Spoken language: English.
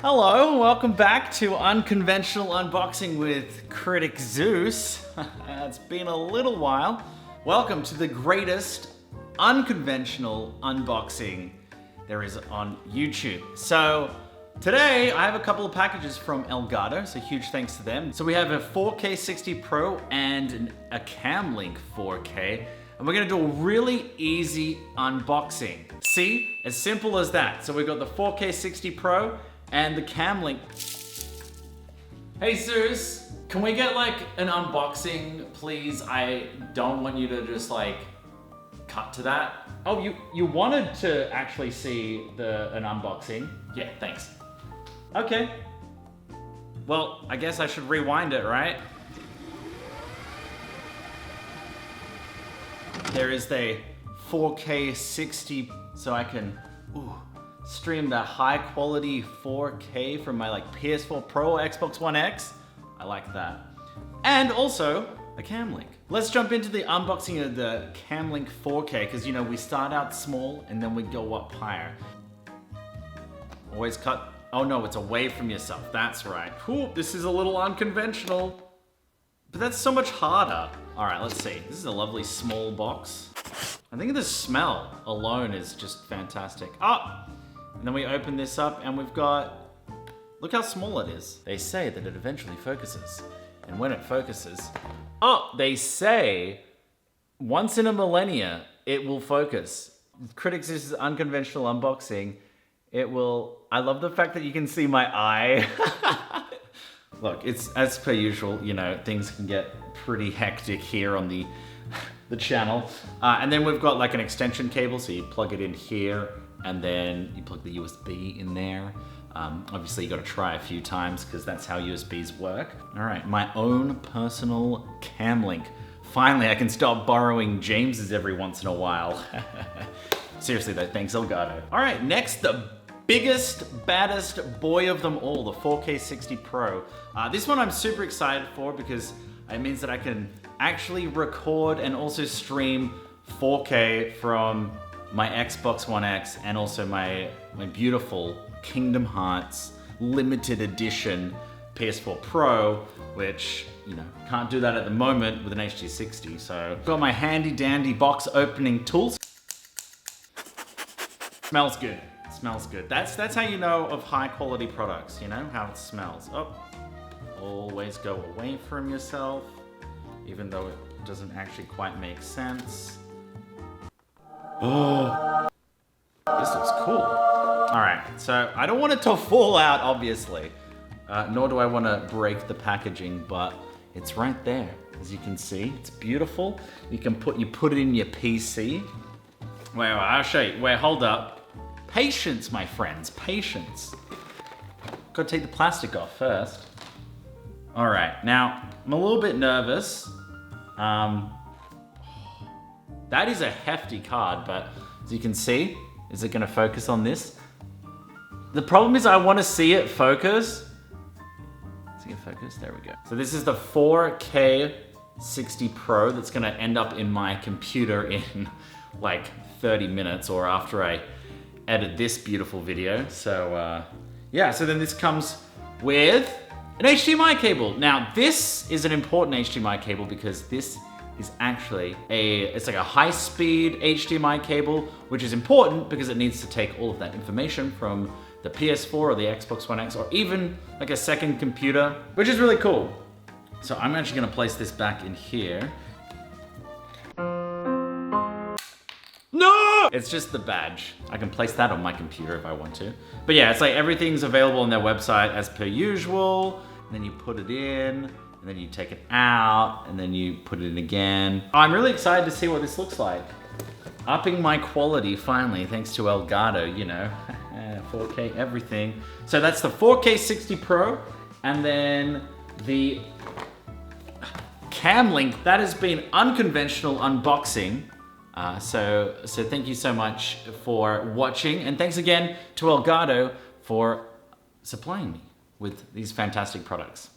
Hello, welcome back to Unconventional Unboxing with critic Zeus. It's been a little while. Welcome to the greatest unconventional unboxing there is on YouTube. So today I have a couple of packages from Elgato, so huge thanks to them. So we have a 4K 60 Pro and a Camlink 4K. And we're gonna do a really easy unboxing. See, as simple as that. So we've got the 4K 60 Pro and the Camlink. Hey Zeus, can we get like an unboxing, please? I don't want you to just like cut to that. Oh, you wanted to actually see an unboxing? Yeah, thanks. Okay. Well, I guess I should rewind it, right? There is the 4K 60, so I can stream the high quality 4K from my like PS4 Pro or Xbox One X. I like that. And also a Camlink. Let's jump into the unboxing of the Camlink 4K, because you know, we start out small and then we go up higher. Always cut, oh no, it's away from yourself, that's right. Ooh, this is a little unconventional. But that's so much harder. All right, let's see. This is a lovely small box. I think the smell alone is just fantastic. Oh, and then we open this up and we've got, look how small it is. They say that it eventually focuses. And when it focuses, they say once in a millennia, it will focus. Critics, this is unconventional unboxing. It will, I love the fact that you can see my eye. Look, it's as per usual, you know, things can get pretty hectic here on the channel. And then we've got like an extension cable, so you plug it in here and then you plug the USB in there. Obviously you gotta try a few times because that's how USBs work. All right, my own personal Camlink. Finally, I can stop borrowing James's every once in a while. Seriously though, thanks Elgato. All right, next, the biggest, baddest boy of them all, the 4K 60 Pro. This one I'm super excited for because it means that I can actually record and also stream 4K from my Xbox One X and also my beautiful Kingdom Hearts limited edition PS4 Pro, which, you know, can't do that at the moment with an HD60. So I've got my handy dandy box opening tools. Smells good. Smells good. That's how you know of high quality products, you know, how it smells. Oh, always go away from yourself, even though it doesn't actually quite make sense. Oh, this looks cool. All right, so I don't want it to fall out, obviously, nor do I want to break the packaging, but it's right there, as you can see. It's beautiful. You put it in your PC. Wait, I'll show you. Wait, hold up. Patience, my friends, patience. Gotta take the plastic off first. All right, now, I'm a little bit nervous. That is a hefty card, but as you can see, is it gonna focus on this? The problem is I wanna see it focus. Is it gonna focus? There we go. So this is the 4K 60 Pro that's gonna end up in my computer in like 30 minutes or after I edit this beautiful video. So yeah, so then this comes with an HDMI cable. Now this is an important HDMI cable because this is actually it's like a high-speed HDMI cable, which is important because it needs to take all of that information from the PS4 or the Xbox One X or even like a second computer, which is really cool. So I'm actually gonna place this back in here. No! It's just the badge. I can place that on my computer if I want to. But yeah, it's like everything's available on their website as per usual. And then you put it in, and then you take it out, and then you put it in again. I'm really excited to see what this looks like. Upping my quality finally, thanks to Elgato, you know. 4K everything. So that's the 4K 60 Pro, and then the Camlink. That has been unconventional unboxing. So thank you so much for watching, and thanks again to Elgato for supplying me with these fantastic products.